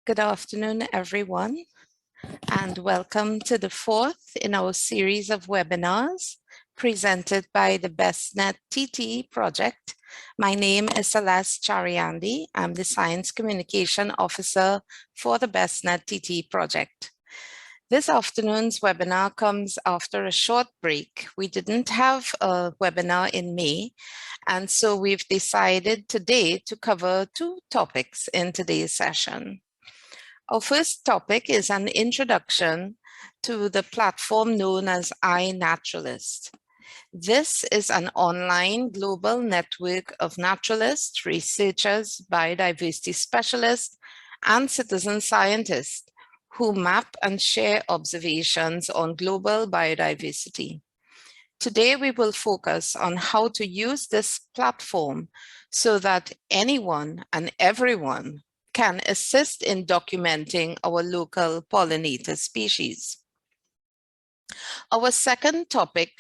Good afternoon, everyone, and welcome to the fourth in our series of webinars presented by the BES-Net TT project. My name is Celeste Chariandi. I'm the Science Communication Officer for the BES-Net TT project. This afternoon's webinar comes after a short break. We didn't have a webinar in May, and so we've decided today to cover two topics in today's session. Our first topic is an introduction to the platform known as iNaturalist. This is an online global network of naturalists, researchers, biodiversity specialists, and citizen scientists who map and share observations on global biodiversity. Today, we will focus on how to use this platform so that anyone and everyone can assist in documenting our local pollinator species. Our second topic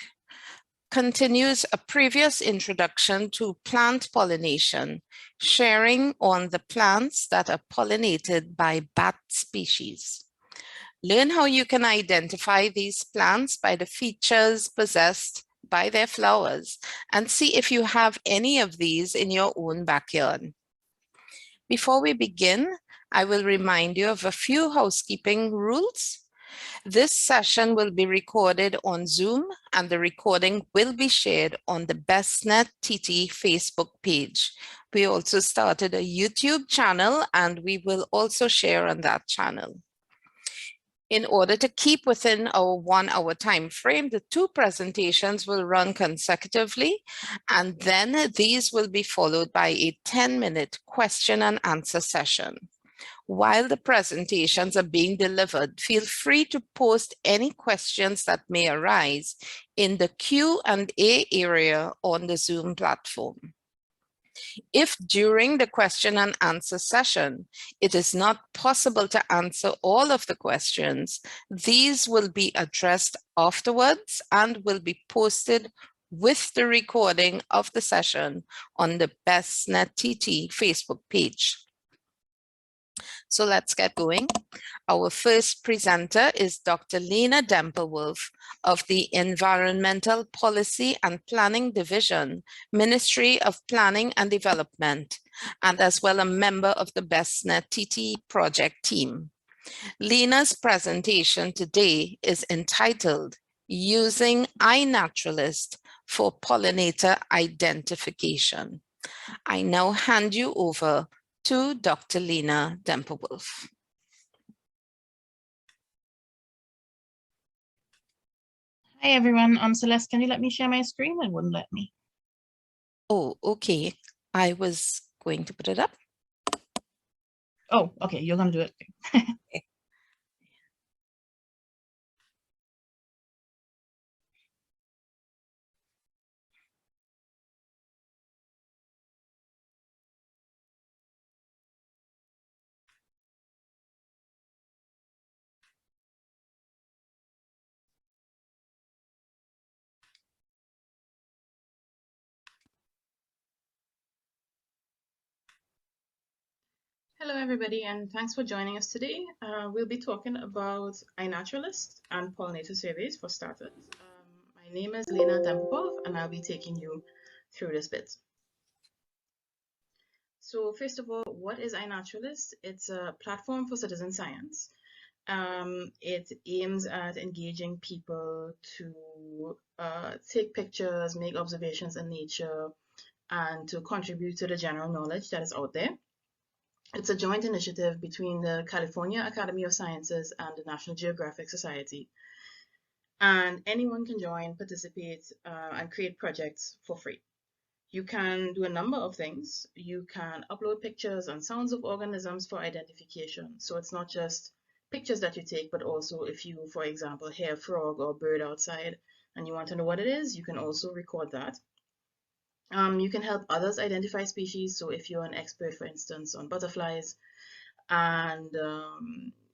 continues a previous introduction to plant pollination, sharing on the plants that are pollinated by bat species. Learn how you can identify these plants by the features possessed by their flowers and see if you have any of these in your own backyard. Before we begin, I will remind you of a few housekeeping rules. This session will be recorded on Zoom, and the recording will be shared on the BES-Net TT Facebook page. We also started a YouTube channel, and we will also share on that channel. In order to keep within our 1 hour time frame, the two presentations will run consecutively, and then these will be followed by a 10-minute question and answer session. While the presentations are being delivered, feel free to post any questions that may arise in the Q&A area on the Zoom platform. If during the question and answer session, it is not possible to answer all of the questions, these will be addressed afterwards and will be posted with the recording of the session on the BES-Net TT Facebook page. So let's get going. Our first presenter is Dr. Lena Dempelwolf of the Environmental Policy and Planning Division, Ministry of Planning and Development, and as well a member of the BES-Net TT project team. Lena's presentation today is entitled Using iNaturalist for Pollinator Identification. I now hand you over to Dr. Lena Dempelwolf. Hi everyone, Celeste, can you let me share my screen? It wouldn't let me. Oh, okay. I was going to put it up. Oh, okay, you're gonna do it. Okay. Hello everybody, and thanks for joining us today. We'll be talking about iNaturalist and pollinator surveys for starters. My name is Lena Dempelwolf, and I'll be taking you through this bit. So first of all, what is iNaturalist? It's a platform for citizen science. It aims at engaging people to take pictures, make observations in nature, and to contribute to the general knowledge that is out there. It's a joint initiative between the California Academy of Sciences and the National Geographic Society. And anyone can join, participate, and create projects for free. You can do a number of things. You can upload pictures and sounds of organisms for identification. So it's not just pictures that you take, but also if you, for example, hear a frog or a bird outside and you want to know what it is, you can also record that. You can help others identify species. So if you're an expert, for instance, on butterflies, and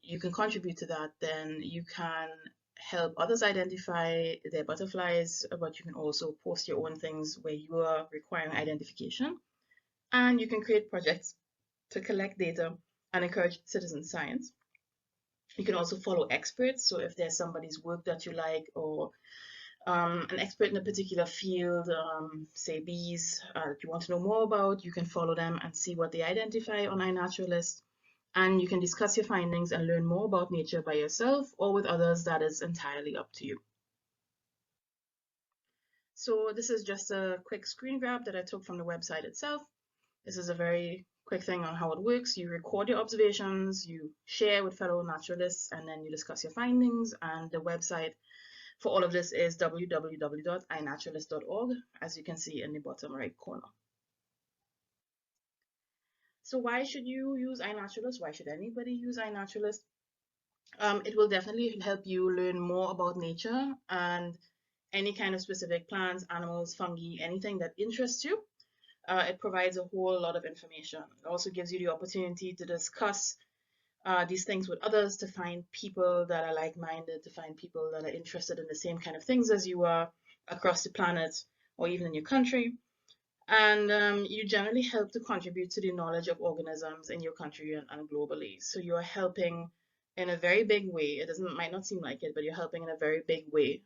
you can contribute to that, then you can help others identify their butterflies, but you can also post your own things where you are requiring identification. And you can create projects to collect data and encourage citizen science. You can also follow experts. So if there's somebody's work that you like, or an expert in a particular field, say bees, you want to know more about, you can follow them and see what they identify on iNaturalist. And you can discuss your findings and learn more about nature by yourself or with others. That is entirely up to you. So this is just a quick screen grab that I took from the website itself. This is a very quick thing on how it works. You record your observations, you share with fellow naturalists, and then you discuss your findings. And the website for all of this is www.inaturalist.org, as you can see in the bottom right corner. So why should you use iNaturalist? Why should anybody use iNaturalist? It will definitely help you learn more about nature and any kind of specific plants, animals, fungi, anything that interests you. It provides a whole lot of information. It also gives you the opportunity to discuss these things with others, to find people that are like-minded, to find people that are interested in the same kind of things as you are across the planet or even in your country. And you generally help to contribute to the knowledge of organisms in your country and globally. So you are helping in a very big way. It might not seem like it, but you're helping in a very big way,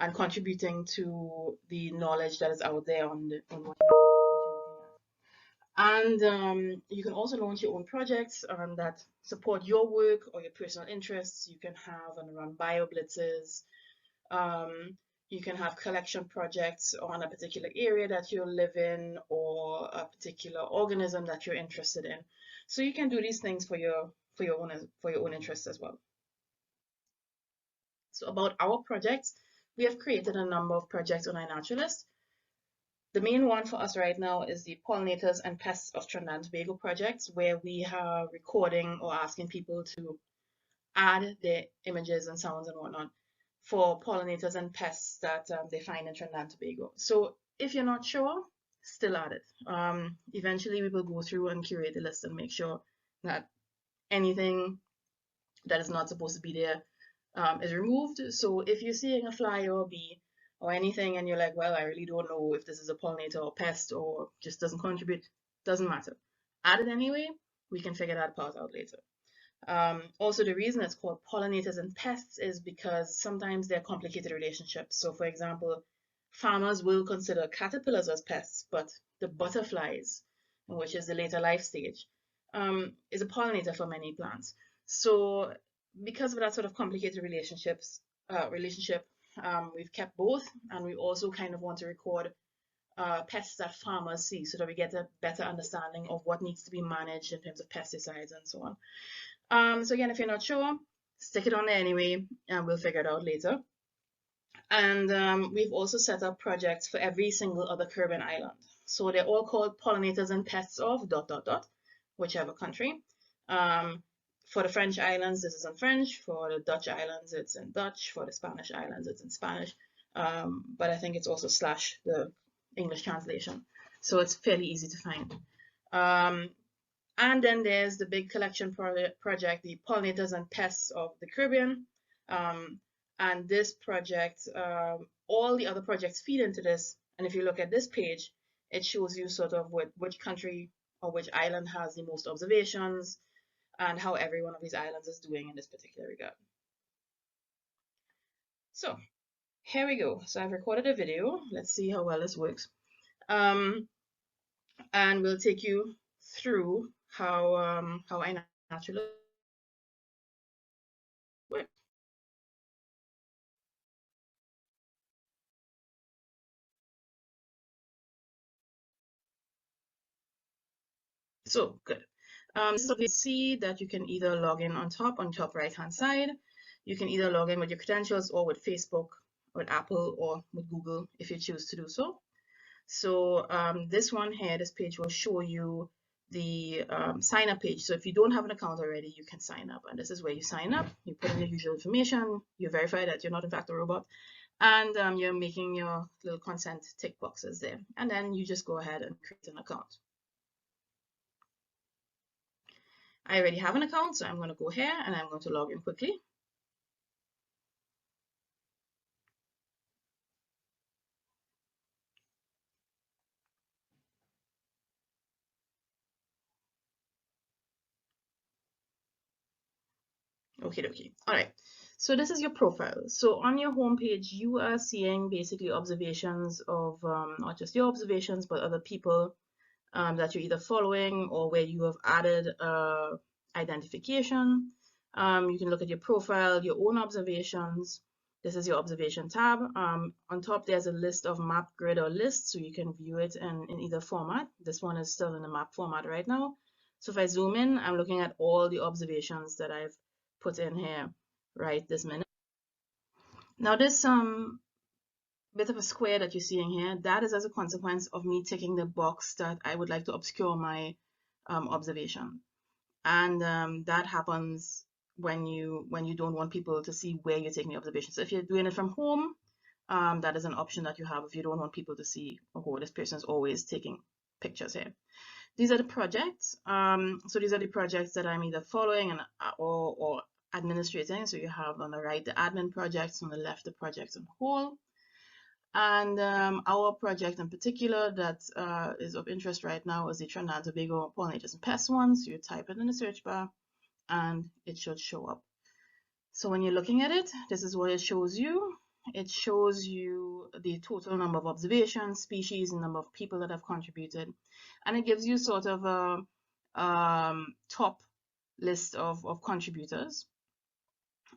and contributing to the knowledge that is out there on what you're looking at. And you can also launch your own projects that support your work or your personal interests. You can have and run bio blitzes. You can have collection projects on a particular area that you live in or a particular organism that you're interested in. So you can do these things for your own interests as well. So about our projects, we have created a number of projects on iNaturalist. The main one for us right now is the Pollinators and Pests of Trinidad and Tobago project, where we are recording or asking people to add their images and sounds and whatnot for pollinators and pests that they find in Trinidad and Tobago. So if you're not sure, still add it. Eventually we will go through and curate the list and make sure that anything that is not supposed to be there is removed. So if you're seeing a fly or a bee or anything and you're like, well, I really don't know if this is a pollinator or pest or just doesn't contribute, doesn't matter. Add it anyway, we can figure that part out later. Also, the reason it's called pollinators and pests is because sometimes they're complicated relationships. So for example, farmers will consider caterpillars as pests, but the butterflies, which is the later life stage, is a pollinator for many plants. So because of that sort of complicated relationship, we've kept both, and we also kind of want to record pests that farmers see so that we get a better understanding of what needs to be managed in terms of pesticides and so on. So again, if you're not sure, stick it on there anyway, and we'll figure it out later. And we've also set up projects for every single other Caribbean island. So they're all called Pollinators and Pests of ... whichever country. For the French islands, this is in French. For the Dutch islands, it's in Dutch. For the Spanish islands, it's in Spanish. But I think it's also / the English translation. So it's fairly easy to find. And then there's the big collection project, the Pollinators and Pests of the Caribbean. And this project, all the other projects feed into this. And if you look at this page, it shows you sort of which country or which island has the most observations and how every one of these islands is doing in this particular regard. So here we go. So I've recorded a video. Let's see how well this works. And we'll take you through how iNaturalist works. So good. So you see that you can either log in on top right hand side. You can either log in with your credentials or with Facebook, with Apple, or with Google if you choose to do so. So this one here, this page will show you the sign up page. So if you don't have an account already, you can sign up. And this is where you sign up. You put in your usual information. You verify that you're not in fact a robot. And you're making your little consent tick boxes there. And then you just go ahead and create an account. I already have an account, so I'm going to go here and I'm going to log in quickly. Okay. All right. So this is your profile. So on your home page, you are seeing basically observations of not just your observations, but other people that you're either following or where you have added identification. You can look at your profile, your own observations. This is your observation tab. On top, there's a list of map, grid, or list, so you can view it in either format. This one is still in the map format right now. So if I zoom in, I'm looking at all the observations that I've put in here right this minute. Now this bit of a square that you're seeing here, that is as a consequence of me ticking the box that I would like to obscure my observation. And that happens when you don't want people to see where you're taking the observation. So if you're doing it from home, that is an option that you have if you don't want people to see, oh, this person is always taking pictures here. These are the projects. So these are the projects that I'm either following and or administrating. So you have on the right the admin projects, on the left the projects on whole. And our project in particular that is of interest right now is the Trinidad and Tobago pollinators and pests one. So you type it in the search bar and it should show up. So when you're looking at it, this is what it shows you. It shows you the total number of observations, species, and number of people that have contributed. And it gives you sort of a top list of contributors.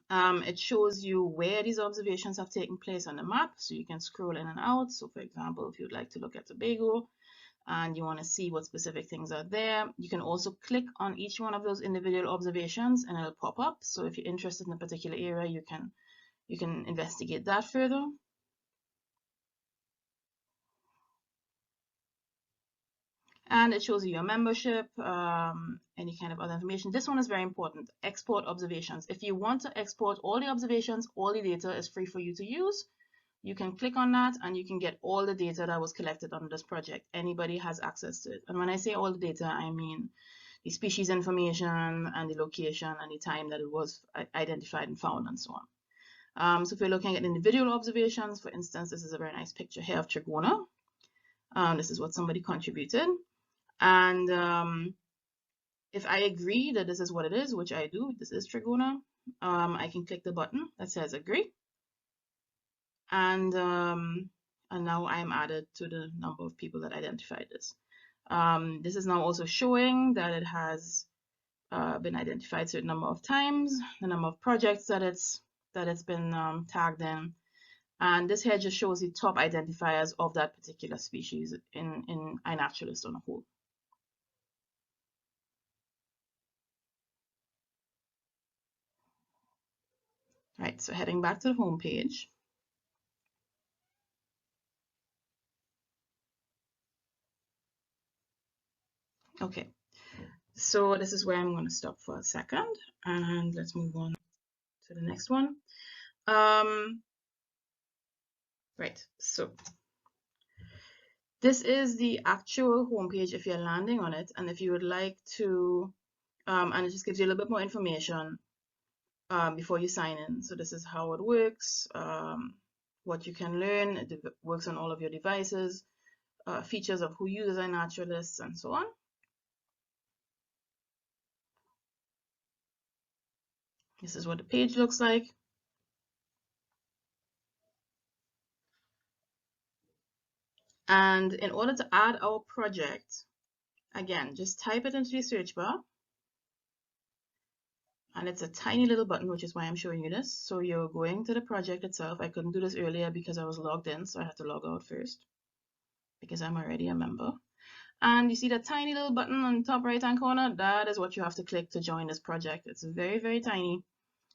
It shows you where these observations have taken place on the map, so you can scroll in and out. So for example, if you'd like to look at Tobago and you want to see what specific things are there, you can also click on each one of those individual observations and it'll pop up. So if you're interested in a particular area, you can investigate that further. And it shows you your membership, any kind of other information. This one is very important, export observations. If you want to export all the observations, all the data is free for you to use. You can click on that and you can get all the data that was collected on this project. Anybody has access to it. And when I say all the data, I mean the species information and the location and the time that it was identified and found and so on. So if you're looking at individual observations, for instance, this is a very nice picture here of Trigona. This is what somebody contributed. And if I agree that this is what it is, which I do, this is Trigona, I can click the button that says agree. And now I'm added to the number of people that identified this. This is now also showing that it has been identified a certain number of times, the number of projects that it's been tagged in. And this here just shows the top identifiers of that particular species in iNaturalist on a whole. Right, so heading back to the home page. Okay, so this is where I'm going to stop for a second and let's move on to the next one. Right, so this is the actual homepage if you're landing on it, and if you would like to, and it just gives you a little bit more information before you sign in. So this is how it works, what you can learn. It works on all of your devices, features of who uses iNaturalist, and so on. This is what the page looks like. And in order to add our project, again, just type it into the search bar. And it's a tiny little button, which is why I'm showing you this. So you're going to the project itself. I couldn't do this earlier because I was logged in, so I had to log out first because I'm already a member. And you see that tiny little button on the top right-hand corner? That is what you have to click to join this project. It's very, very tiny.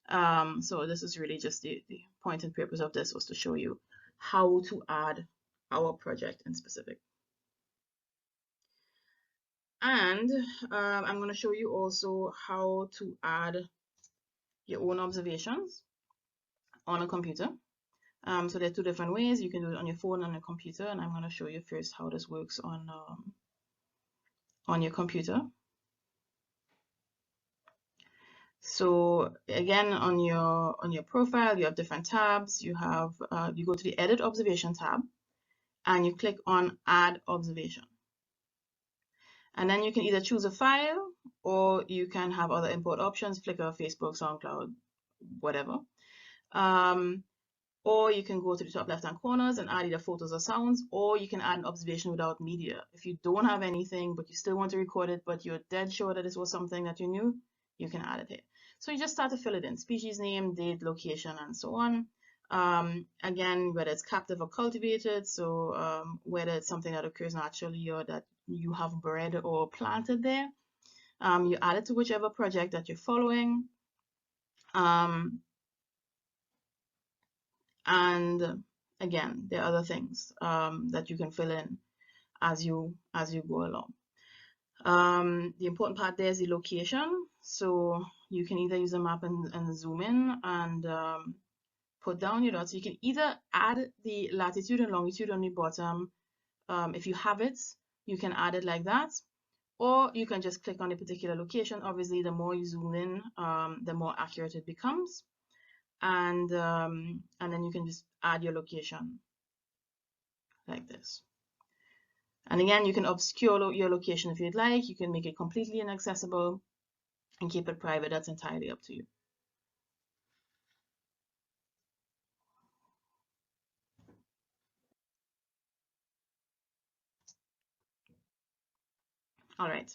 So this is really just the point and purpose of this was to show you how to add our project in specific. And I'm going to show you also how to add your own observations on a computer. So there are two different ways. You can do it on your phone and a computer, and I'm going to show you first how this works on your computer. So again, on your profile, you have different tabs. You have you go to the Edit Observation tab, and you click on Add Observation. And then you can either choose a file, or you can have other import options, Flickr, Facebook, SoundCloud, whatever. Or you can go to the top left-hand corners and add either photos or sounds, or you can add an observation without media. If you don't have anything, but you still want to record it, but you're dead sure that this was something that you knew, you can add it here. So you just start to fill it in: species name, date, location, and so on. Again, whether it's captive or cultivated, so whether it's something that occurs naturally or that you have bred or planted there. You add it to whichever project that you're following. And again, there are other things that you can fill in as you go along. The important part there is the location. So you can either use a map and zoom in and put down your dots. You can either add the latitude and longitude on the bottom. If you have it, you can add it like that, or you can just click on a particular location. Obviously, the more you zoom in, the more accurate it becomes. And then you can just add your location like this. And again, you can obscure your location if you'd like. You can make it completely inaccessible and keep it private. That's entirely up to you. All right.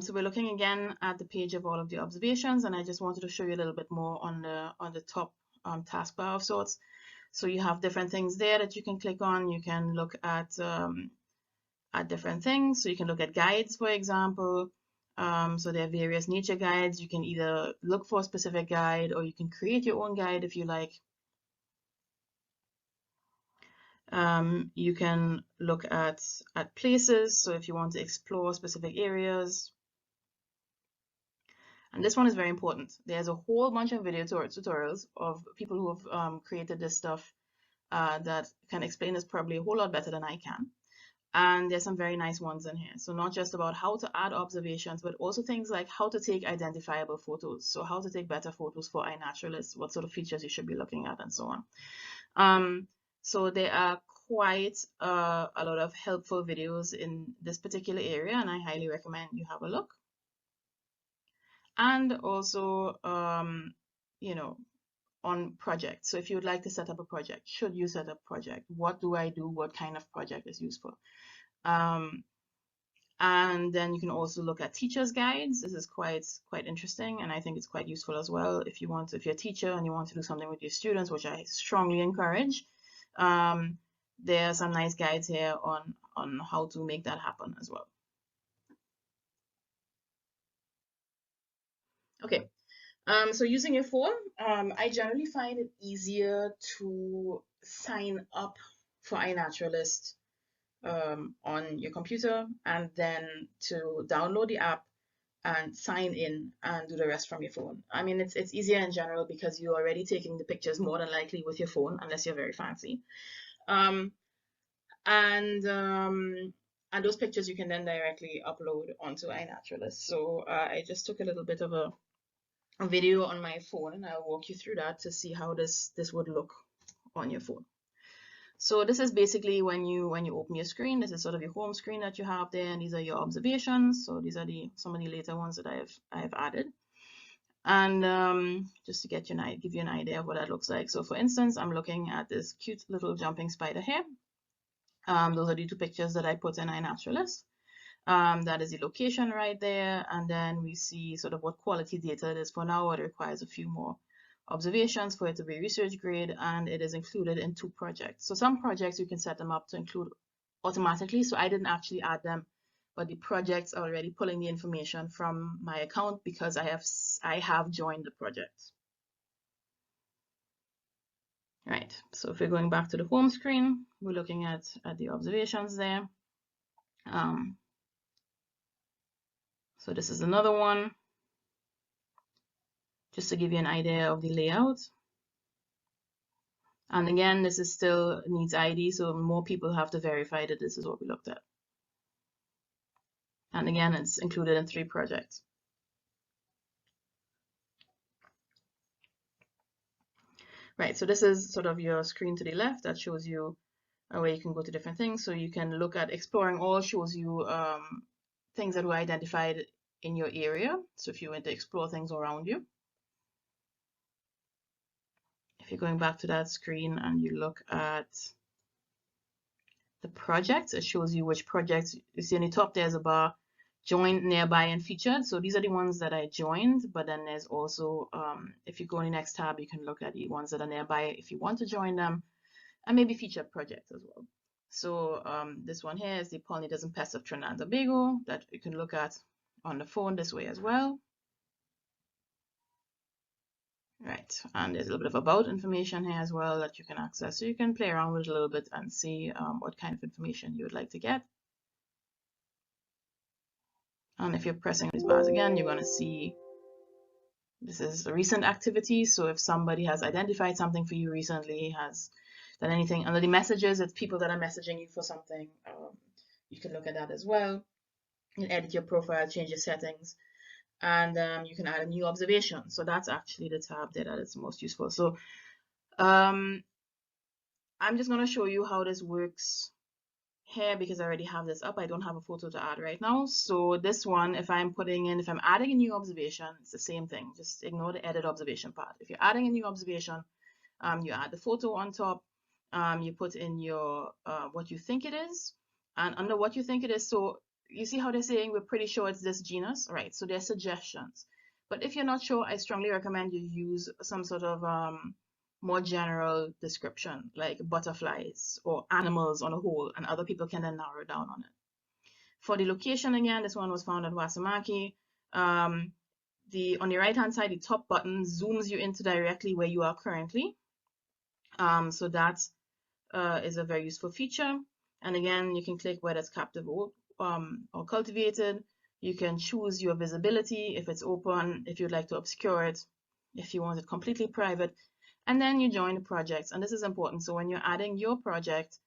So we're looking again at the page of all of the observations, and I just wanted to show you a little bit more on the top taskbar of sorts. So you have different things there that you can click on. You can look at different things. So you can look at guides, for example. So there are various nature guides. You can either look for a specific guide, or you can create your own guide if you like. You can look at places. So if you want to explore specific areas. And this one is very important. There's a whole bunch of video tutorials of people who have created this stuff that can explain this probably a whole lot better than I can. And there's some very nice ones in here. So not just about how to add observations, but also things like how to take identifiable photos. So how to take better photos for iNaturalist, what sort of features you should be looking at, and so on. So there are quite a lot of helpful videos in this particular area, and I highly recommend you have a look. And also, you know, on projects. So if you would like to set up a project, should you set up a project? What do I do? What kind of project is useful? And then you can also look at teachers' guides. This is quite interesting, and I think it's quite useful as well if you're a teacher and you want to do something with your students, which I strongly encourage. There are some nice guides here on how to make that happen as well. Okay, so using your phone, I generally find it easier to sign up for iNaturalist on your computer, and then to download the app and sign in and do the rest from your phone. I mean, it's easier in general because you're already taking the pictures more than likely with your phone, unless you're very fancy. And those pictures you can then directly upload onto iNaturalist. So I just took a little bit of a video on my phone, and I'll walk you through that to see how this would look on your phone. So this is basically when you open your screen. This is sort of your home screen that you have there, and these are your observations. So these are some of the later ones that I've added. And just to give you an idea of what that looks like. So for instance, I'm looking at this cute little jumping spider here. Those are the two pictures that I put in iNaturalist. That is the location right there, and then we see sort of what quality data it is. For now, it requires a few more observations for it to be research grade, and it is included in 2 projects. So some projects you can set them up to include automatically, so I didn't actually add them, but the projects are already pulling the information from my account because I have joined the project. Right, so if we're going back to the home screen, we're looking at the observations there. So this is another one, just to give you an idea of the layout. And again, this is still needs ID, so more people have to verify that this is what we looked at. And again, it's included in 3 projects. Right, so this is sort of your screen to the left that shows you where you can go to different things. So you can look at exploring all, shows you things that were identified in your area. So if you went to explore things around you, if you're going back to that screen and you look at the projects, it shows you which projects. You see on the top there's a bar, joined, nearby, and featured. So these are the ones that I joined, but then there's also, if you go in the next tab, you can look at the ones that are nearby if you want to join them, and maybe featured projects as well. So this one here is the pollinators and pests of Trinidad and Tobago that you can look at on the phone this way as well. Right, and there's a little bit of about information here as well that you can access. So you can play around with it a little bit and see what kind of information you would like to get. And if you're pressing these bars again, you're going to see this is a recent activity. So if somebody has identified something for you recently, has done anything under the messages, it's people that are messaging you for something. You can look at that as well. You can edit your profile, change your settings, and you can add a new observation. So that's actually the tab there that is most useful. So I'm just going to show you how this works here because I already have this up. I don't have a photo to add right now. So this one, if I'm adding a new observation, it's the same thing. Just ignore the edit observation part. If you're adding a new observation, you add the photo on top. You put in your what you think it is, and under what you think it is. So you see how they're saying we're pretty sure it's this genus, right? So they're suggestions. But if you're not sure, I strongly recommend you use some sort of more general description like butterflies or animals on a whole, and other people can then narrow down on it. For the location, again, this one was found at Wasamaki. On the right hand side, the top button zooms you into directly where you are currently. So that is a very useful feature. And again, you can click whether it's captive or cultivated. You can choose your visibility, if it's open, if you'd like to obscure it, if you want it completely private. And then you join the projects. And this is important. So when you're adding your project,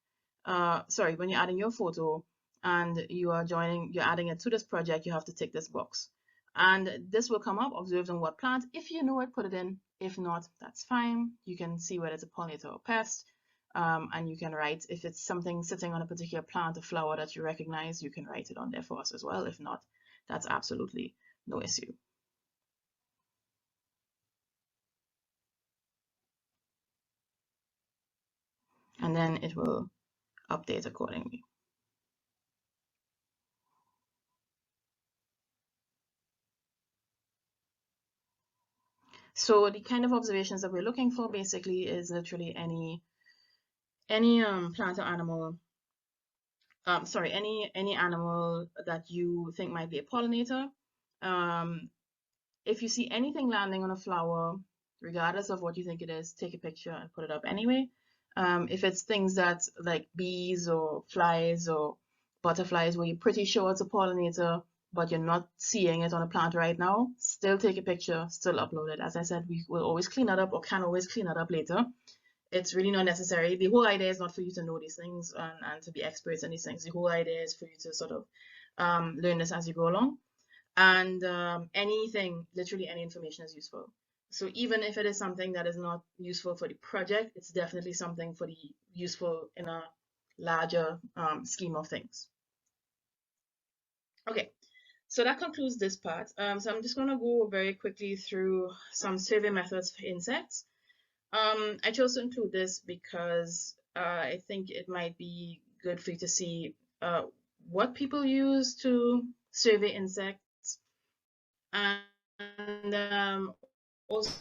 when you're adding your photo and you're adding it to this project, you have to tick this box. And this will come up, observed on what plant. If you know it, put it in. If not, that's fine. You can see whether it's a pollinator or pest. And you can write, if it's something sitting on a particular plant or flower that you recognize, you can write it on there for us as well. If not, that's absolutely no issue. And then it will update accordingly. So the kind of observations that we're looking for basically is literally any plant or animal, any animal that you think might be a pollinator. If you see anything landing on a flower, regardless of what you think it is, take a picture and put it up anyway. If it's things that like bees or flies or butterflies where you're pretty sure it's a pollinator, but you're not seeing it on a plant right now, still take a picture, still upload it. As I said, we will always clean that up or can always clean that up later. It's really not necessary. The whole idea is not for you to know these things and to be experts in these things. The whole idea is for you to sort of learn this as you go along. And literally any information is useful. So even if it is something that is not useful for the project, it's definitely something for the useful in a larger scheme of things. Okay, so that concludes this part. So I'm just going to go very quickly through some survey methods for insects. I chose to include this because I think it might be good for you to see what people use to survey insects, and also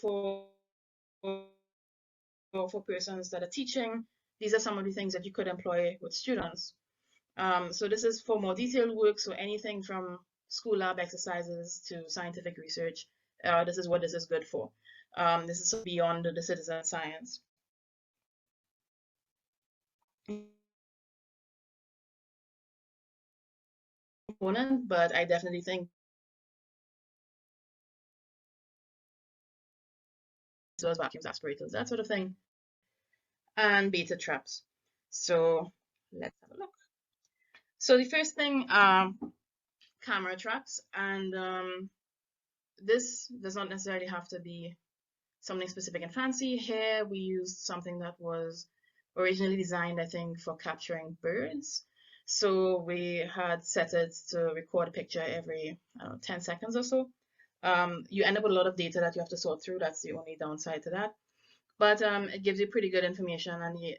for persons that are teaching. These are some of the things that you could employ with students. So this is for more detailed work, so anything from school lab exercises to scientific research. This is what this is good for. This is beyond the citizen science component, but I definitely think those vacuums, aspirators, that sort of thing, and beta traps. So let's have a look. So the first thing, camera traps, and this does not necessarily have to be something specific and fancy. Here we used something that was originally designed, I think, for capturing birds. So we had set it to record a picture every 10 seconds or so. You end up with a lot of data that you have to sort through. That's the only downside to that. But it gives you pretty good information, and the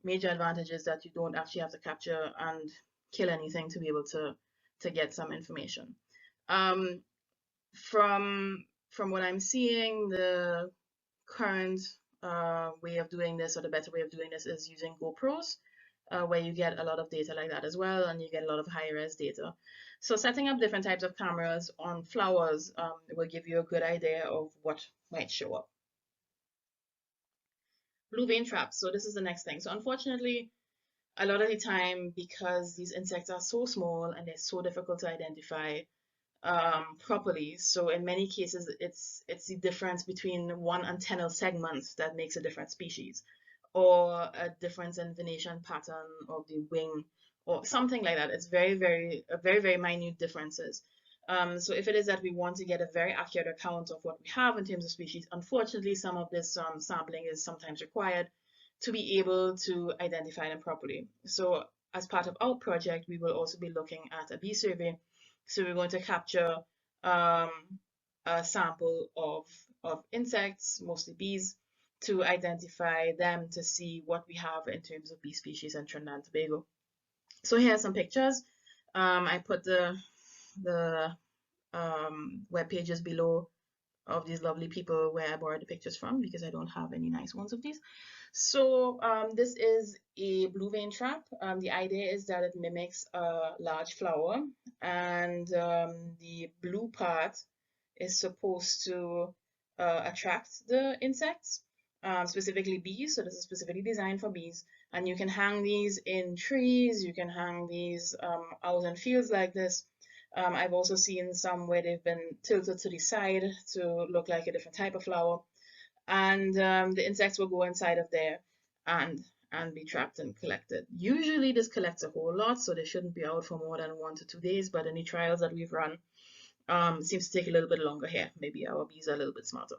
major advantage is that you don't actually have to capture and kill anything to be able to get some information. Um, from what I'm seeing, the current way of doing this, or the better way of doing this, is using GoPros, where you get a lot of data like that as well, and you get a lot of high-res data. So setting up different types of cameras on flowers will give you a good idea of what might show up. Blue vein traps. So this is the next thing. So unfortunately, a lot of the time, because these insects are so small and they're so difficult to identify properly, so in many cases, it's the difference between one antennal segment that makes a different species, or a difference in venation pattern of the wing, or something like that. It's very minute differences. So if it is that we want to get a very accurate account of what we have in terms of species, unfortunately, some of this sampling is sometimes required to be able to identify them properly. So as part of our project, we will also be looking at a bee survey. So we're going to capture um, a sample of insects, mostly bees, to identify them to see what we have in terms of bee species in Trinidad and Tobago. So here are some pictures. I put the web pages below of these lovely people where I borrowed the pictures from, because I don't have any nice ones of these. So this is a blue vein trap. The idea is that it mimics a large flower, and the blue part is supposed to attract the insects, specifically bees. So this is specifically designed for bees. And you can hang these in trees, you can hang these out in fields like this. I've also seen some where they've been tilted to the side to look like a different type of flower. And the insects will go inside of there and be trapped and collected. Usually this collects a whole lot, so they shouldn't be out for more than 1 to 2 days, but in the trials that we've run, seems to take a little bit longer here. Maybe our bees are a little bit smarter.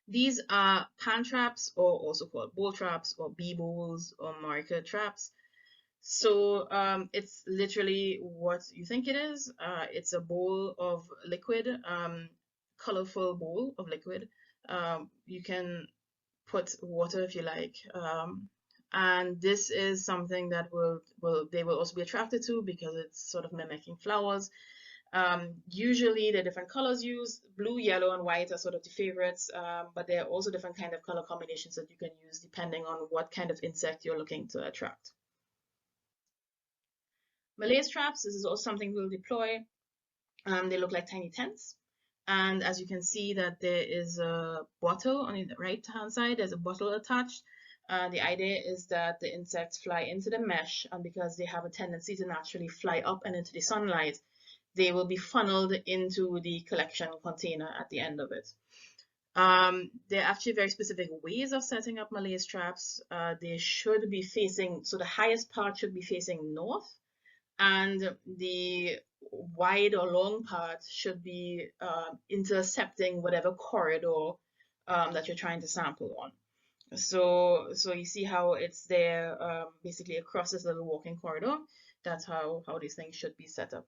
These are pan traps, or also called bowl traps, or bee bowls, or marker traps. So it's literally what you think it is. It's a bowl of liquid, colorful bowl of liquid. You can put water if you like. And this is something that they will also be attracted to, because it's sort of mimicking flowers. Usually there are different colors used. Blue, yellow, and white are sort of the favorites, but there are also different kind of color combinations that you can use depending on what kind of insect you're looking to attract. Malaise traps, this is also something we'll deploy. They look like tiny tents. And as you can see that there is a bottle on the right hand side, there's a bottle attached. The idea is that the insects fly into the mesh, and because they have a tendency to naturally fly up and into the sunlight, they will be funneled into the collection container at the end of it. There are actually very specific ways of setting up malaise traps. They should be facing, so the highest part should be facing north, and the wide or long part should be intercepting whatever corridor that you're trying to sample on. So you see how it's there, basically across this little walking corridor. That's how these things should be set up.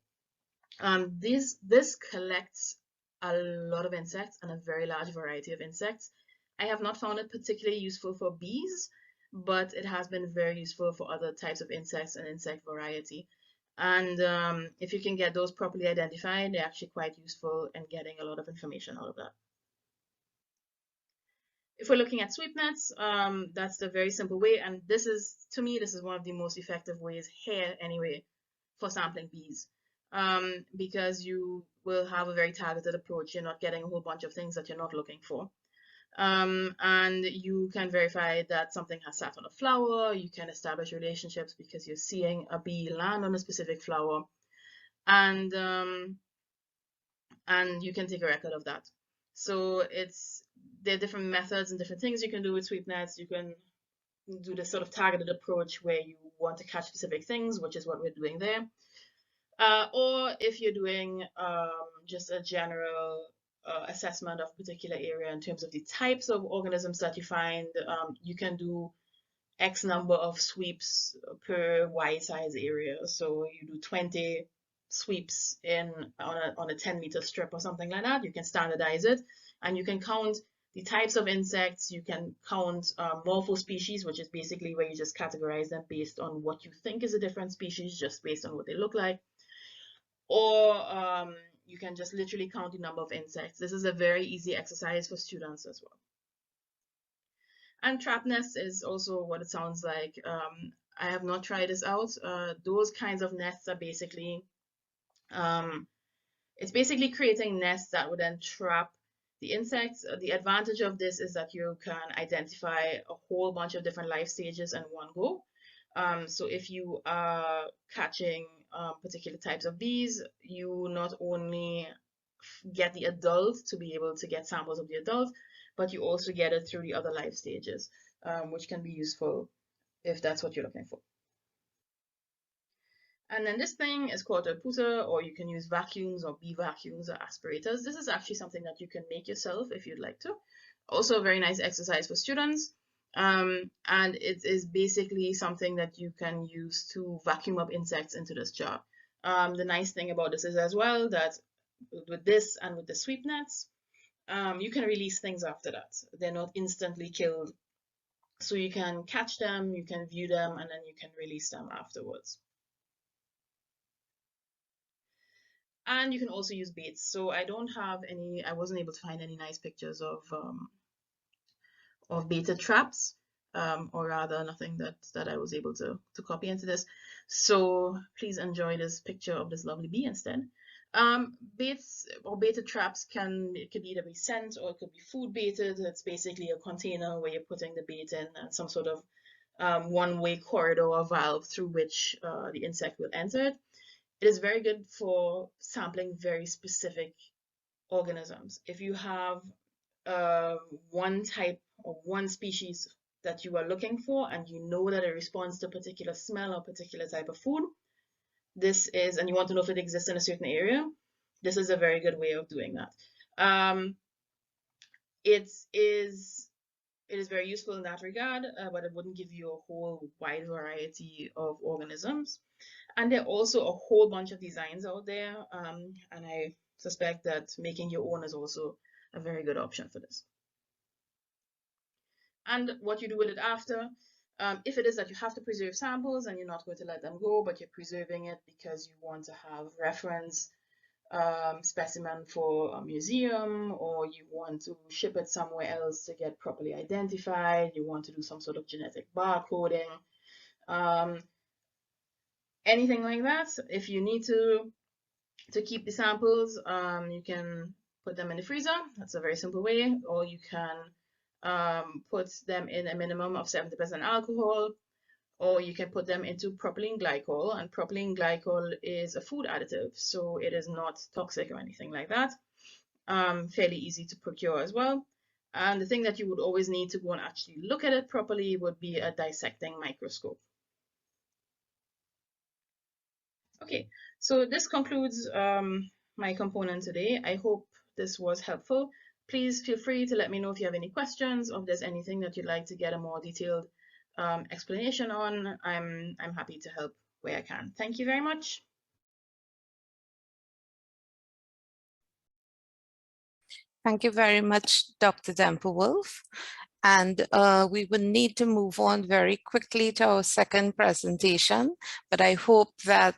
This collects a lot of insects, and a very large variety of insects. I have not found it particularly useful for bees, but it has been very useful for other types of insects and insect variety. And if you can get those properly identified, they're actually quite useful in getting a lot of information out of that. If we're looking at sweep nets, that's the very simple way. And this is, to me, this is one of the most effective ways here anyway for sampling bees. Because you will have a very targeted approach. You're not getting a whole bunch of things that you're not looking for. And you can verify that something has sat on a flower. You can establish relationships because you're seeing a bee land on a specific flower, and you can take a record of that. So there are different methods and different things you can do with sweep nets. You can do this sort of targeted approach where you want to catch specific things, which is what we're doing there. Or if you're doing just a general assessment of a particular area in terms of the types of organisms that you find, you can do X number of sweeps per Y size area. So you do 20 sweeps on a 10-meter strip or something like that. You can standardize it, and you can count the types of insects. You can count morphospecies, which is basically where you just categorize them based on what you think is a different species, just based on what they look like. Or you can just literally count the number of insects. This is a very easy exercise for students as well. And trap nest is also what it sounds like. I have not tried this out. Those kinds of nests are basically, it's basically creating nests that would then trap the insects. The advantage of this is that you can identify a whole bunch of different life stages in one go. So if you are catching particular types of bees, you not only get the adult to be able to get samples of the adult, but you also get it through the other life stages, which can be useful if that's what you're looking for. And then this thing is called a putter, or you can use vacuums or bee vacuums or aspirators. This is actually something that you can make yourself if you'd like to. Also a very nice exercise for students. And it is basically something that you can use to vacuum up insects into this jar. The nice thing about this is as well that with this and with the sweep nets, you can release things after that. They're not instantly killed. So you can catch them, you can view them, and then you can release them afterwards. And you can also use baits. So I don't have any, I wasn't able to find any nice pictures of baited traps, or rather nothing that I was able to copy into this. So please enjoy this picture of this lovely bee instead. Baits or baited traps it could either be scent or it could be food baited. It's basically a container where you're putting the bait in and some sort of one-way corridor or valve through which the insect will enter it. It is very good for sampling very specific organisms. If you have one type or one species that you are looking for and you know that it responds to a particular smell or particular type of food, and you want to know if it exists in a certain area, this is a very good way of doing that. It is very useful in that regard, but it wouldn't give you a whole wide variety of organisms. And there are also a whole bunch of designs out there, and I suspect that making your own is also a very good option for this. And what you do with it after, if it is that you have to preserve samples and you're not going to let them go, but you're preserving it because you want to have reference specimen for a museum, or you want to ship it somewhere else to get properly identified, you want to do some sort of genetic barcoding, anything like that. If you need to keep the samples, you can put them in the freezer. That's a very simple way. Or you can put them in a minimum of 70% alcohol, or you can put them into propylene glycol. And propylene glycol is a food additive, so it is not toxic or anything like that. Fairly easy to procure as well. And the thing that you would always need to go and actually look at it properly would be a dissecting microscope. Okay, so this concludes my component today. I hope this was helpful. Please feel free to let me know if you have any questions, or if there's anything that you'd like to get a more detailed explanation on. I'm happy to help where I can. Thank you very much. Thank you very much, Dr. Dempelwolf. And we will need to move on very quickly to our second presentation, but I hope that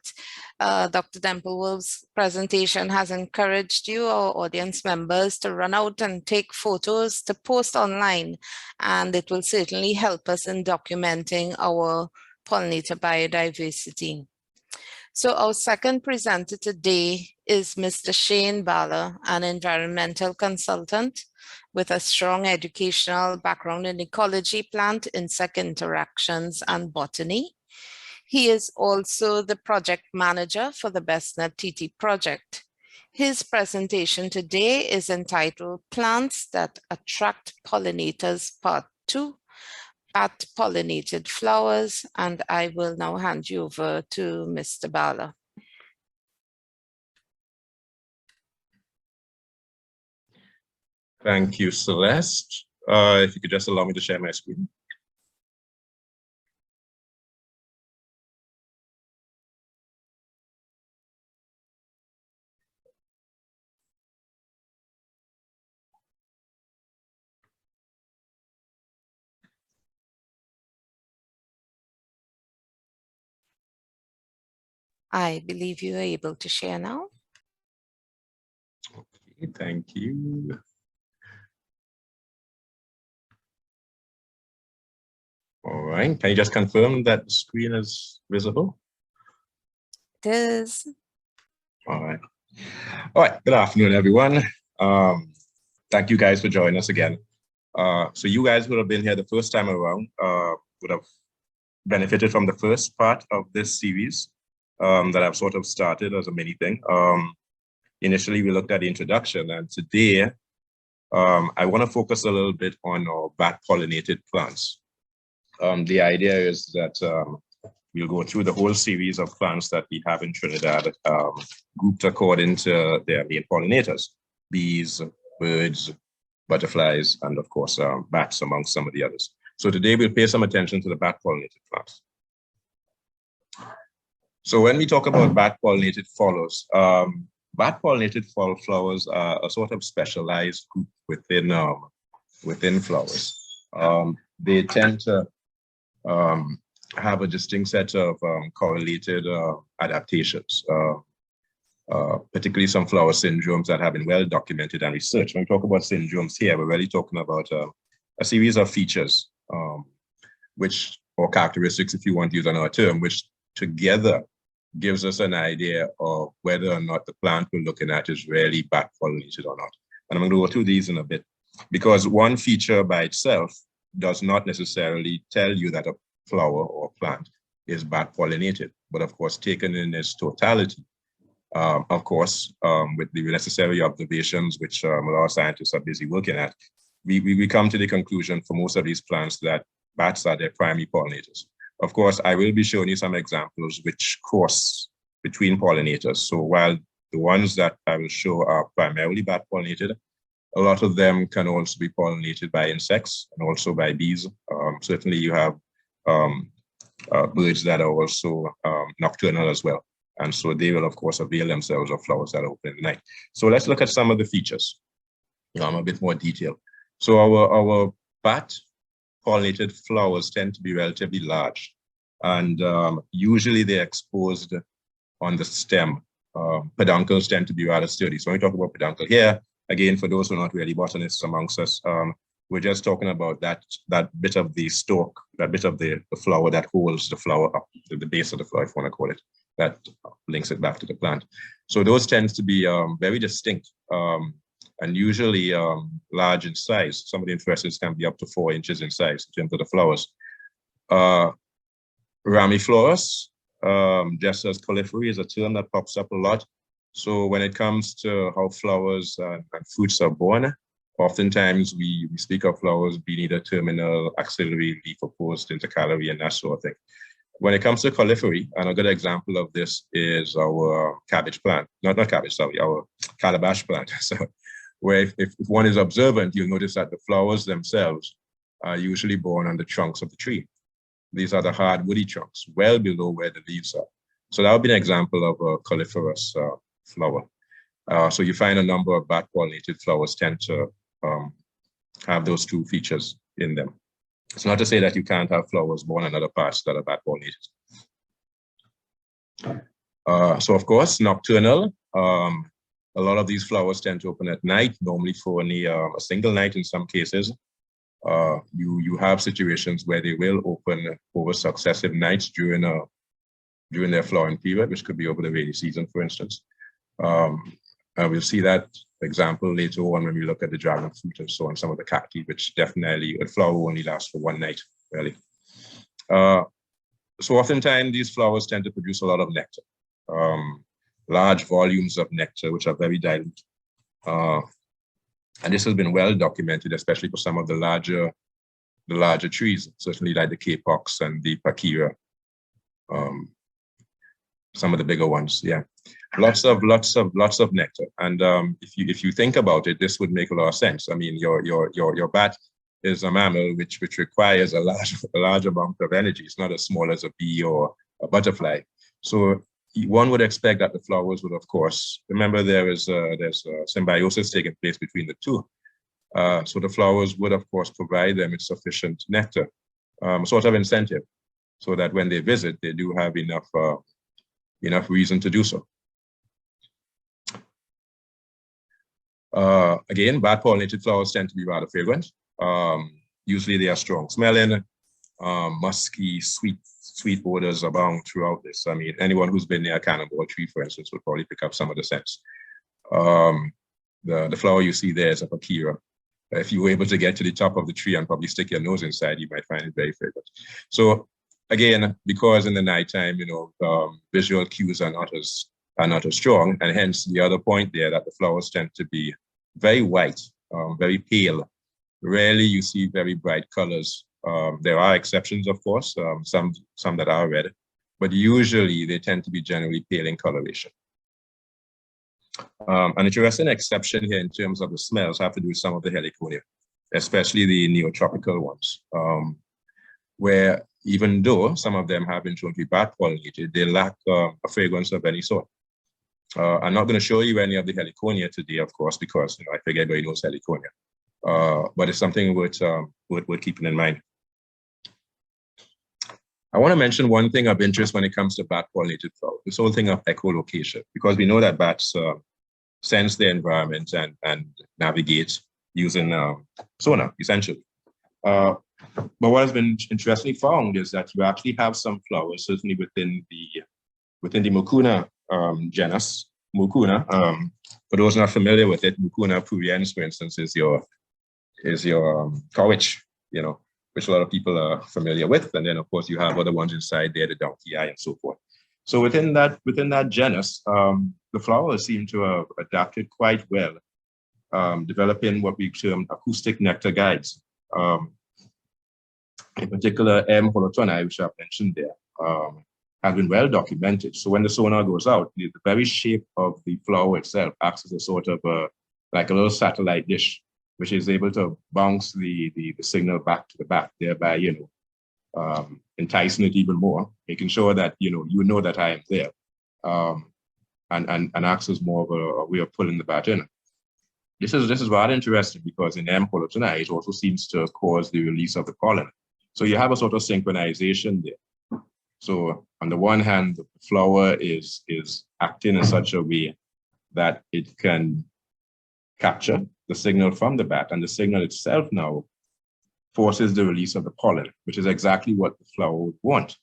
Dr. Dempelwolf's presentation has encouraged you, our audience members, to run out and take photos to post online, and it will certainly help us in documenting our pollinator biodiversity. So our second presenter today is Mr. Shane Bala, an environmental consultant with a strong educational background in ecology, plant, insect interactions, and botany. He is also the project manager for the BES-Net TT project. His presentation today is entitled Plants That Attract Pollinators Part 2, at Pollinated Flowers, and I will now hand you over to Mr. Bala. Thank you, Celeste. If you could just allow me to share my screen. I believe you are able to share now. Okay, thank you. All right, can you just confirm that the screen is visible? It is. All right. All right, good afternoon, everyone. Thank you guys for joining us again. So you guys who have been here the first time around would have benefited from the first part of this series that I've sort of started as a mini thing. Initially, we looked at the introduction, and today I want to focus a little bit on our bat-pollinated plants. The idea is that we'll go through the whole series of plants that we have in Trinidad, grouped according to their main pollinators: bees, birds, butterflies, and of course, bats, among some of the others. So today we'll pay some attention to the bat-pollinated plants. So when we talk about bat-pollinated flowers, bat-pollinated flowers are a sort of specialized group within flowers. They tend to have a distinct set of correlated adaptations, particularly some flower syndromes that have been well documented and researched. When we talk about syndromes here, we're really talking about a series of features, or characteristics, if you want to use another term, which together gives us an idea of whether or not the plant we're looking at is really bat-pollinated or not. And I'm going to go through these in a bit, because one feature by itself does not necessarily tell you that a flower or plant is bat-pollinated. But of course, taken in its totality, of course, with the necessary observations, which a lot of scientists are busy working at, we come to the conclusion for most of these plants that bats are their primary pollinators. Of course, I will be showing you some examples which cross between pollinators. So while the ones that I will show are primarily bat-pollinated, a lot of them can also be pollinated by insects and also by bees. Certainly you have birds that are also nocturnal as well. And so they will, of course, avail themselves of flowers that are open in the night. So let's look at some of the features, a bit more detail. So our bat-pollinated flowers tend to be relatively large, and usually they're exposed on the stem. Peduncles tend to be rather sturdy. So when we talk about peduncle here, again, for those who are not really botanists amongst us, we're just talking about that bit of the stalk, that bit of the flower that holds the flower up to the base of the flower, if you want to call it, that links it back to the plant. So those tend to be very distinct and usually large in size. Some of the inflorescences can be up to 4 inches in size in terms of the flowers. Ramiflorous, just as caulifery, is a term that pops up a lot. So when it comes to how flowers and fruits are born, oftentimes we speak of flowers being either terminal, axillary, leaf opposed, intercalary, and that sort of thing. When it comes to caulifery, and a good example of this is our cabbage plant, not cabbage, sorry, our calabash plant. So where if one is observant, you'll notice that the flowers themselves are usually born on the trunks of the tree. These are the hard woody trunks, well below where the leaves are. So that would be an example of a cauliferous flower. So you find a number of bat-pollinated flowers tend to have those two features in them. It's not to say that you can't have flowers born in other parts that are bat-pollinated. So of course, nocturnal. A lot of these flowers tend to open at night, normally for only a single night in some cases. You have situations where they will open over successive nights during their flowering period, which could be over the rainy season, for instance. We'll see that example later on when we look at the dragon fruit and so on, some of the cacti, which definitely a flower only lasts for one night, really. So oftentimes these flowers tend to produce a lot of nectar, large volumes of nectar, which are very dilute. And this has been well documented, especially for some of the larger trees, certainly like the capox and the pakira, some of the bigger ones, yeah. Lots of nectar. And if you think about it, this would make a lot of sense. I mean, your bat is a mammal which requires a large amount of energy. It's not as small as a bee or a butterfly. So one would expect that the flowers would, of course, remember there's symbiosis taking place between the two. So the flowers would, of course, provide them with sufficient nectar, sort of incentive, so that when they visit, they do have enough enough reason to do so. Again, bat-pollinated flowers tend to be rather fragrant. Usually they are strong smelling, musky, sweet odors abound throughout this. I mean, anyone who's been near a cannonball tree, for instance, will probably pick up some of the scents. The flower you see there is a pakira. If you were able to get to the top of the tree and probably stick your nose inside, you might find it very fragrant. So again, because in the nighttime, visual cues are not as strong, and hence the other point there that the flowers tend to be very white, very pale. Rarely you see very bright colors. There are exceptions, of course, some that are red, but usually they tend to be generally pale in coloration. An interesting exception here in terms of the smells have to do with some of the heliconia, especially the neotropical ones, where even though some of them have been shown to be bat-pollinated, they lack a fragrance of any sort. I'm not going to show you any of the heliconia today, of course, because I figure everybody knows heliconia, but it's something worth keeping in mind. I want to mention one thing of interest when it comes to bat-pollinated flowers, this whole thing of echolocation, because we know that bats sense their environment and navigate using sonar, essentially. But what has been interestingly found is that you actually have some flowers, certainly within the Mucuna genus. Mucuna, for those not familiar with it, Mucuna pruriens, for instance, is your cowitch, which a lot of people are familiar with. And then, of course, you have other ones inside there, the donkey eye and so forth. So within that genus, the flowers seem to have adapted quite well, developing what we term acoustic nectar guides. In particular, M. holotoni, which I've mentioned there, have been well documented. So when the sonar goes out, the very shape of the flower itself acts as a sort of like a little satellite dish, which is able to bounce the signal back to the bat, thereby, enticing it even more, making sure that, you know that I am there, and acts as more of a way of pulling the bat in. This is rather interesting because in M. holotoni, it also seems to cause the release of the pollen. So you have a sort of synchronization there. So on the one hand, the flower is acting in such a way that it can capture the signal from the bat, and the signal itself now forces the release of the pollen, which is exactly what the flower would want.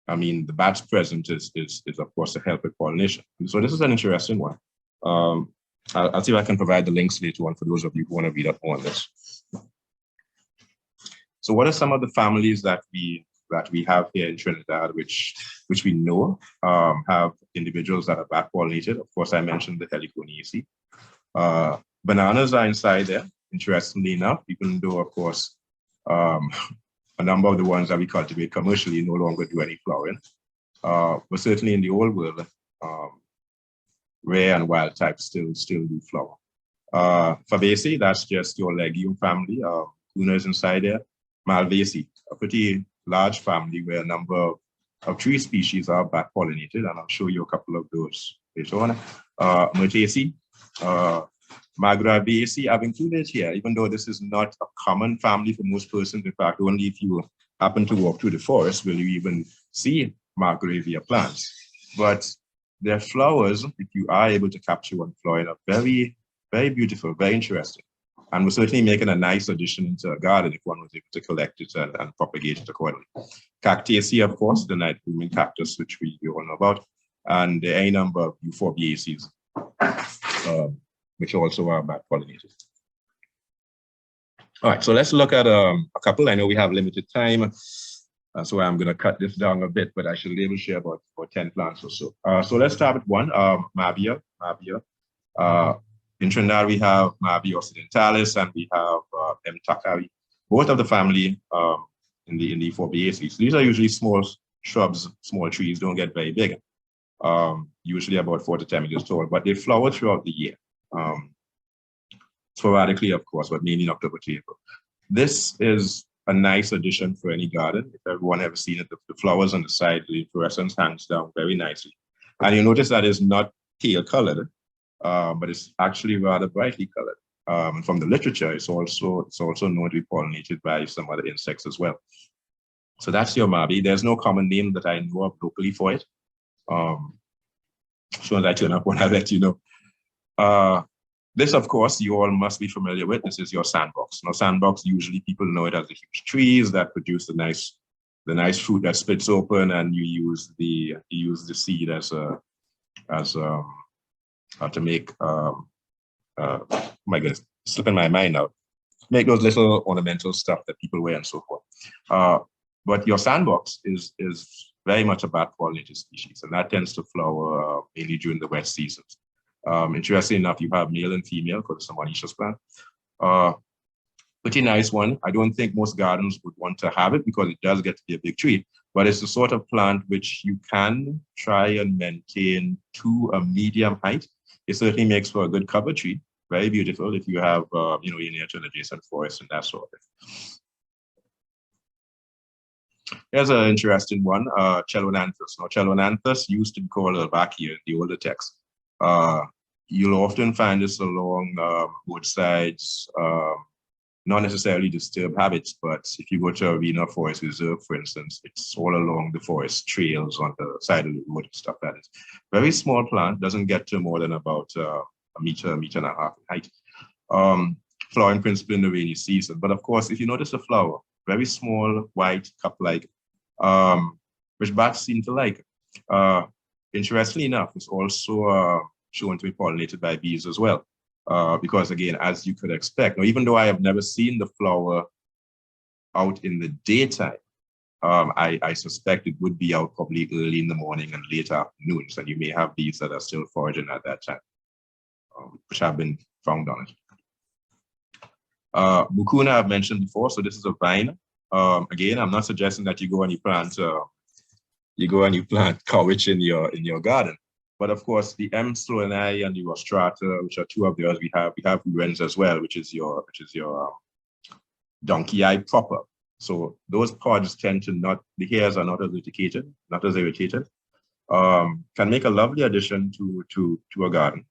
I mean, the bat's presence is of course to help with pollination. So this is an interesting one. I'll see if I can provide the links later on for those of you who want to read up more on this. So what are some of the families that we have here in Trinidad, which we know have individuals that are bat-pollinated? Of course, I mentioned the Heliconiaceae. Bananas are inside there, interestingly enough, even though, of course, a number of the ones that we cultivate commercially no longer do any flowering. But certainly in the old world, rare and wild types still do flower. Fabaceae, that's just your legume family. Kuna is inside there. Malvaceae, a pretty large family where a number of tree species are bat-pollinated, and I'll show you a couple of those later on. Myrtaceae, Margraviaceae, I've included here, even though this is not a common family for most persons. In fact, only if you happen to walk through the forest will you even see Margravia plants. But their flowers, if you are able to capture one flower, are very, very beautiful, very interesting. And we're certainly making a nice addition into a garden if one was able to collect it and propagate it accordingly. Cactaceae, of course, the night-blooming cactus, which we all know about, and any number of Euphorbiaceae, which also are bat-pollinated. All right, so let's look at a couple. I know we have limited time, so I'm going to cut this down a bit, but I should be able to share about 10 plants or so. So let's start with one, Mabia. In Trinidad, we have Mabia occidentalis and we have M. takari, both of the family in the Euphorbiaceae. So these are usually small shrubs, small trees, don't get very big, usually about 4 to 10 meters tall, but they flower throughout the year. Sporadically, of course, but mainly in October to April. This is a nice addition for any garden. If everyone ever seen it, the flowers on the side, the inflorescence hangs down very nicely. And you notice that it's not pale colored, but it's actually rather brightly colored. From the literature, it's also known to be pollinated by some other insects as well. So that's your Mabi. There's no common name that I know of locally for it. As soon as I turn up, I'll let you know. This, of course, you all must be familiar with. This is your sandbox. Now, sandbox, usually people know it as the huge trees that produce the nice fruit that splits open, and you use the seed as to make my goodness, slipping my mind out. Make those little ornamental stuff that people wear and so forth. But your sandbox is very much a bat pollinated species, and that tends to flower mainly during the wet seasons. Interesting enough, you have male and female for the Samoniaceous plant. Pretty nice one. I don't think most gardens would want to have it because it does get to be a big tree, but it's the sort of plant which you can try and maintain to a medium height. It certainly makes for a good cover tree. Very beautiful if you have, you know, near to an adjacent forest and that sort of thing. Here's an interesting one, Cheloanthus. Now, Cheloanthus used to be called back here in the older text. You'll often find this along roadsides, not necessarily disturbed habits, but if you go to a arena forest reserve, for instance, it's all along the forest trails on the side of the road and stuff like that. Very small plant, doesn't get to more than about a meter and a half in height. Flowering principally in the rainy season. But of course, if you notice the flower, very small, white, cup-like, which bats seem to like. Interestingly enough, it's also shown to be pollinated by bees as well. Because again, as you could expect, now, even though I have never seen the flower out in the daytime, I suspect it would be out probably early in the morning and late afternoons, and you may have bees that are still foraging at that time, which have been found on it. Mucuna I've mentioned before, so this is a vine. Again, I'm not suggesting that you go and you plant cowwitch in your garden. But of course, the M. Sloani and the Rostrata, which are two of those, we have Urens as well, which is your donkey eye proper. So those pods tend to not, the hairs are not as irritated, can make a lovely addition to a garden.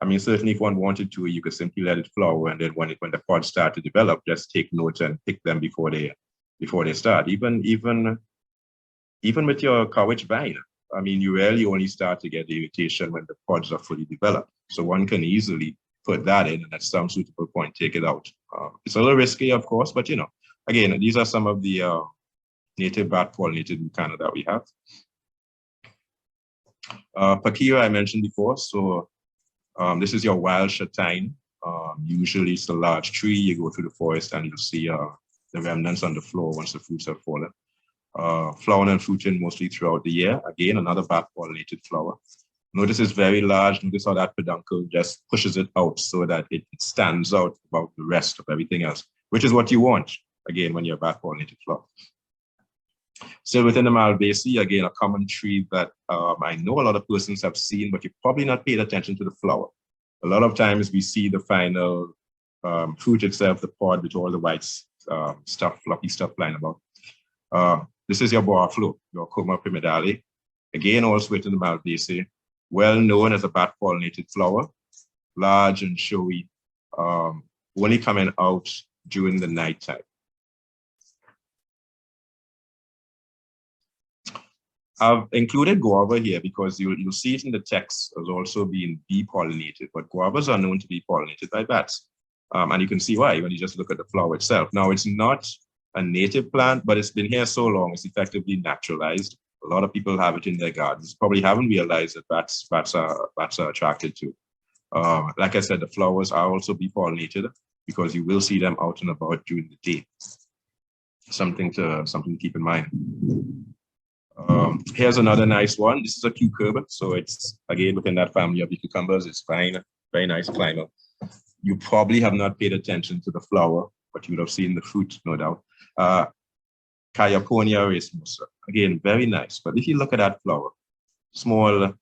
I mean, certainly if one wanted to, you could simply let it flower, and then when the pods start to develop, just take notes and pick them before they start. Even with your cowwitch vine, I mean, you rarely only start to get the irritation when the pods are fully developed. So one can easily put that in and at some suitable point take it out. It's a little risky, of course, but you know, again, these are some of the native bat pollinated mucuna that we have. Pakira I mentioned before, so this is your wild châtaigne. Usually it's a large tree. You go through the forest and you'll see the remnants on the floor once the fruits have fallen. Flowering and fruiting mostly throughout the year. Again, another bat-pollinated flower. Notice it's very large. Notice how that peduncle just pushes it out so that it stands out above the rest of everything else, which is what you want, again, when you're a bat-pollinated flower. Still within the Malvaceae, again, a common tree that I know a lot of persons have seen, but you probably not paid attention to the flower. A lot of times we see the final fruit itself, the pod with all the white stuff, fluffy stuff flying about. This is your Boaflo, your Coma piramidale. Again, also within the Malvaceae, well known as a bat-pollinated flower, large and showy, only coming out during the nighttime. I've included guava here because you'll see it in the text as also being bee-pollinated, but guavas are known to be pollinated by bats. And you can see why when you just look at the flower itself. Now, it's not a native plant, but it's been here so long, it's effectively naturalized. A lot of people have it in their gardens. Probably haven't realized that bats are attracted to. Like I said, the flowers are also bee-pollinated because you will see them out and about during the day. Something to keep in mind. Here's another nice one. This is a cucumber, so it's again within that family of the cucumbers. It's fine, very nice climber. You probably have not paid attention to the flower, but you would have seen the fruit, no doubt. Caiaponia racemosa, again, very nice. But if you look at that flower, small,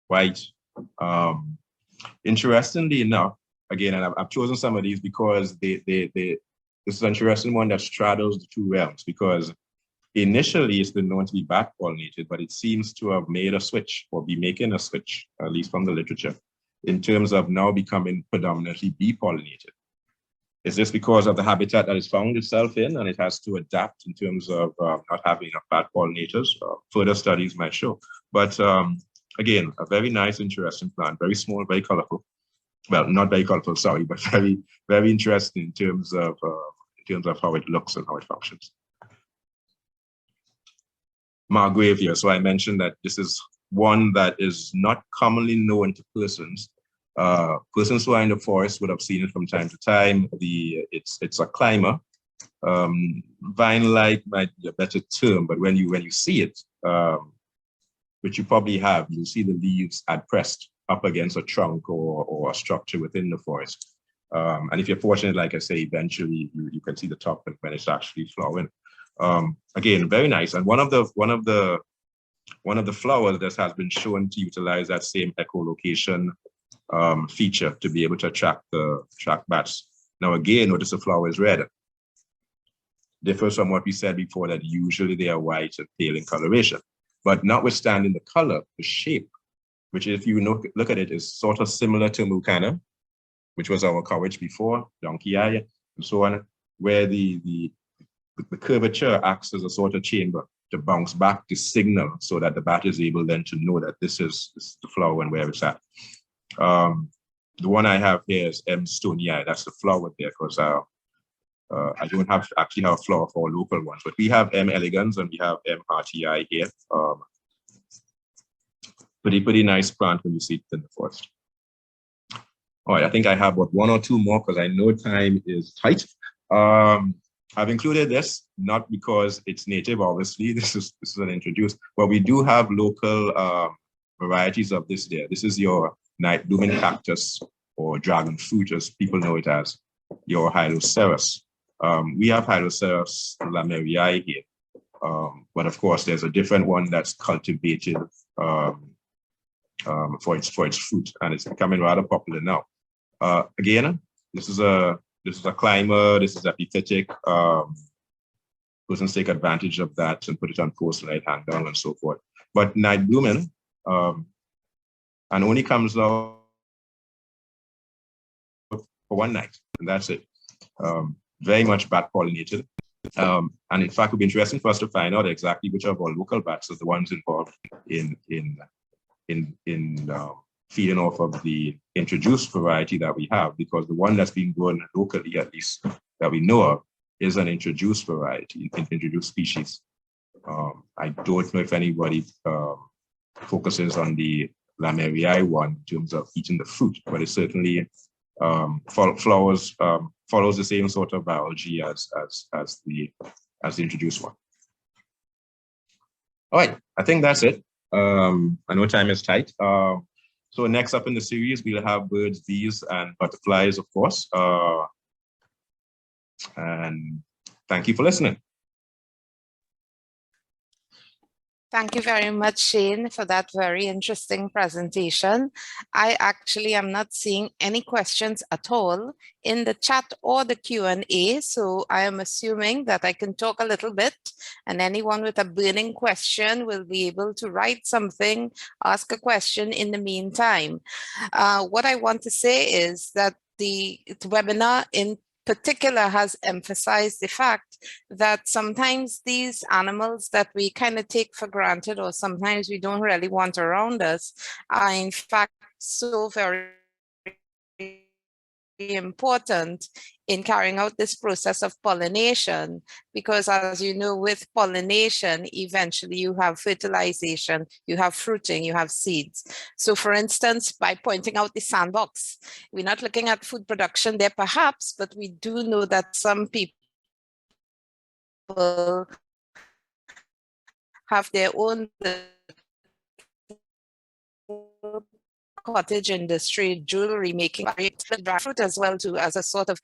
white. Interestingly enough, again, and I've chosen some of these because this is an interesting one that straddles the two realms, because initially it's been known to be bat-pollinated, but it seems to have made a switch or be making a switch, at least from the literature, in terms of now becoming predominantly bee-pollinated. Is this because of the habitat that it's found itself in and it has to adapt in terms of not having enough bat pollinators? Further studies might show. But again, a very nice, interesting plant, very small, very colorful. Well, not very colorful, sorry, but very, very interesting in terms of how it looks and how it functions. Margravia. So I mentioned that this is one that is not commonly known to persons. Persons who are in the forest would have seen it from time to time. It's a climber. Vine-like might be a better term, but when you see it, which you probably have, you see the leaves pressed up against a trunk or a structure within the forest. And if you're fortunate, like I say, eventually you can see the top when it's actually flowering. Again, very nice. And one of the flowers that has been shown to utilize that same echolocation feature to be able to attract bats. Now again, notice the flower is red. Differs from what we said before, that usually they are white and pale in coloration. But notwithstanding the color, the shape, which if you look at it, is sort of similar to Mucana, which was our coverage before, donkey eye, and so on, where the curvature acts as a sort of chamber to bounce back the signal so that the bat is able then to know that this is the flower and where it's at. The one I have here is M. stonii. That's the flower there, because I don't actually have a flower for local ones, but we have M. elegans and we have M. hartii here. Pretty nice plant when you see it in the forest. All right, I think I have about one or two more because I know time is tight. I've included this not because it's native, obviously. This is an introduced, but we do have local varieties of this there. This is your night blooming cactus or dragon fruit, as people know it as, your Hyloceras. We have Hyloceras lamerii here, but of course there's a different one that's cultivated for its fruit, and it's becoming rather popular now. Again, this is a climber. This is epiphytic. Persons take advantage of that and put it on post night hang down and so forth. But night blooming, and only comes out for one night, and that's it. Very much bat pollinated. And in fact, it would be interesting for us to find out exactly which of our local bats are the ones involved in feeding off of the introduced variety that we have, because the one that's being grown locally, at least that we know of, is an introduced variety, an introduced species. I don't know if anybody focuses on the lamerii one in terms of eating the fruit, but it certainly follows the same sort of biology as the introduced one. All right, I think that's it. I know time is tight. So next up in the series, we'll have birds, bees, and butterflies, of course. And thank you for listening. Thank you very much, Shane, for that very interesting presentation. I actually am not seeing any questions at all in the chat or the Q&A, so I am assuming that I can talk a little bit, and anyone with a burning question will be able to write something, ask a question in the meantime. What I want to say is that the webinar in particular has emphasized the fact that sometimes these animals that we kind of take for granted, or sometimes we don't really want around us, are in fact so very important in carrying out this process of pollination, because as you know, with pollination, eventually you have fertilization, you have fruiting, you have seeds. So for instance, by pointing out the sandbox, we're not looking at food production there perhaps, but we do know that some people have their own cottage industry, jewelry making, fruit as well too, as a sort of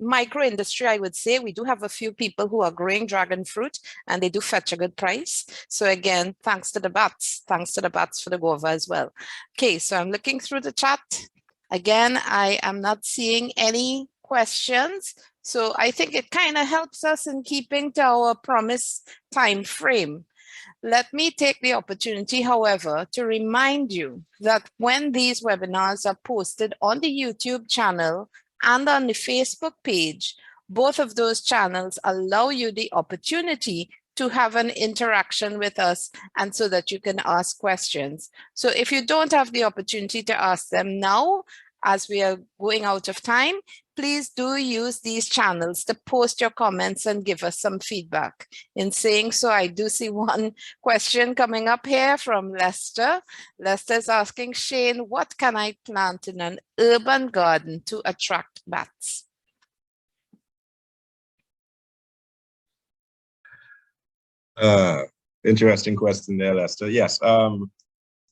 micro industry, I would say. We do have a few people who are growing dragon fruit, and they do fetch a good price. So again, thanks to the bats for the guava as well. Okay, so I'm looking through the chat. Again, I am not seeing any questions. So I think it kind of helps us in keeping to our promised time frame. Let me take the opportunity, however, to remind you that when these webinars are posted on the YouTube channel and on the Facebook page, both of those channels allow you the opportunity to have an interaction with us and so that you can ask questions. So if you don't have the opportunity to ask them now, as we are going out of time, please do use these channels to post your comments and give us some feedback. In saying so, I do see one question coming up here from Lester. Lester is asking, Shane, what can I plant in an urban garden to attract bats? Interesting question there, Lester. Yes.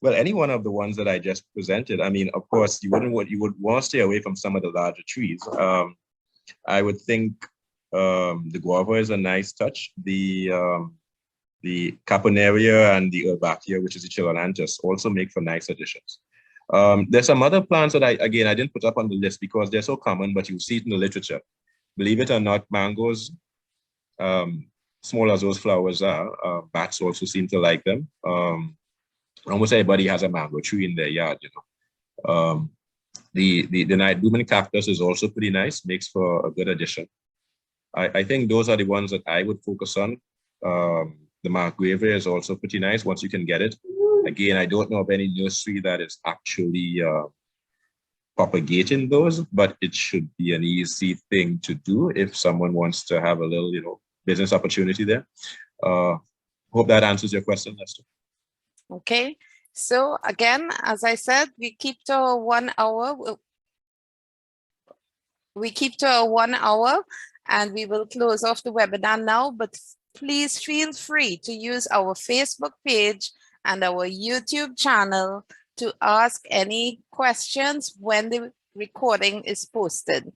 Well, any one of the ones that I just presented. I mean, of course, you would want to stay away from some of the larger trees. I would think the guava is a nice touch. The caponaria and the herbacea, which is the chilolanthus, also make for nice additions. There's some other plants that I didn't put up on the list because they're so common, but you see it in the literature. Believe it or not, mangoes, small as those flowers are, bats also seem to like them. Almost everybody has a mango tree in their yard, you know. The night blooming cactus is also pretty nice, makes for a good addition. I think those are the ones that I would focus on. The margravia is also pretty nice once you can get it. Again, I don't know of any nursery that is actually propagating those, but it should be an easy thing to do if someone wants to have a little, you know, business opportunity there. Hope that answers your question, Lester. Okay, so again, as I said, we keep to a 1 hour. We keep to a 1 hour and we will close off the webinar now, but please feel free to use our Facebook page and our YouTube channel to ask any questions when the recording is posted.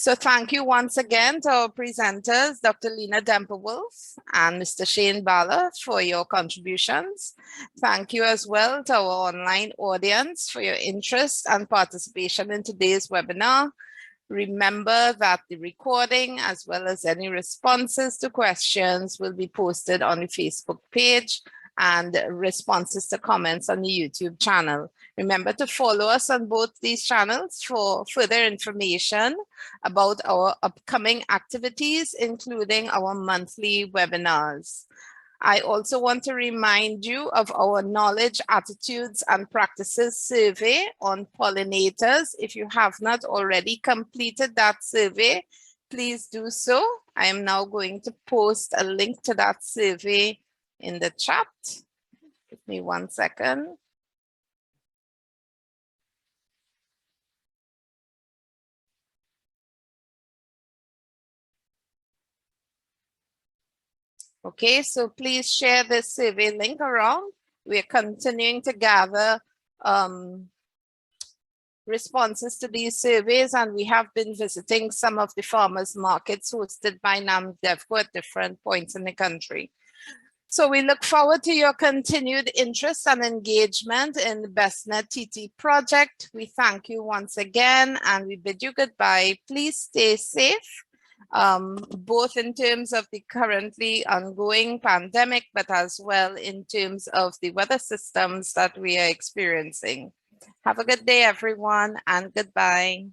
So thank you once again to our presenters, Dr. Lena Demperwolf and Mr. Shane Bala, for your contributions. Thank you as well to our online audience for your interest and participation in today's webinar. Remember that the recording, as well as any responses to questions, will be posted on the Facebook page and responses to comments on the YouTube channel. Remember to follow us on both these channels for further information about our upcoming activities, including our monthly webinars. I also want to remind you of our knowledge, attitudes, and practices survey on pollinators. If you have not already completed that survey, please do so. I am now going to post a link to that survey in the chat. Give me 1 second. Okay, so please share this survey link around. We are continuing to gather responses to these surveys, and we have been visiting some of the farmers markets hosted by NAMDEVCO at different points in the country. So we look forward to your continued interest and engagement in the BES-Net TT project. We thank you once again and we bid you goodbye. Please stay safe, both in terms of the currently ongoing pandemic, but as well in terms of the weather systems that we are experiencing. Have a good day, everyone, and goodbye.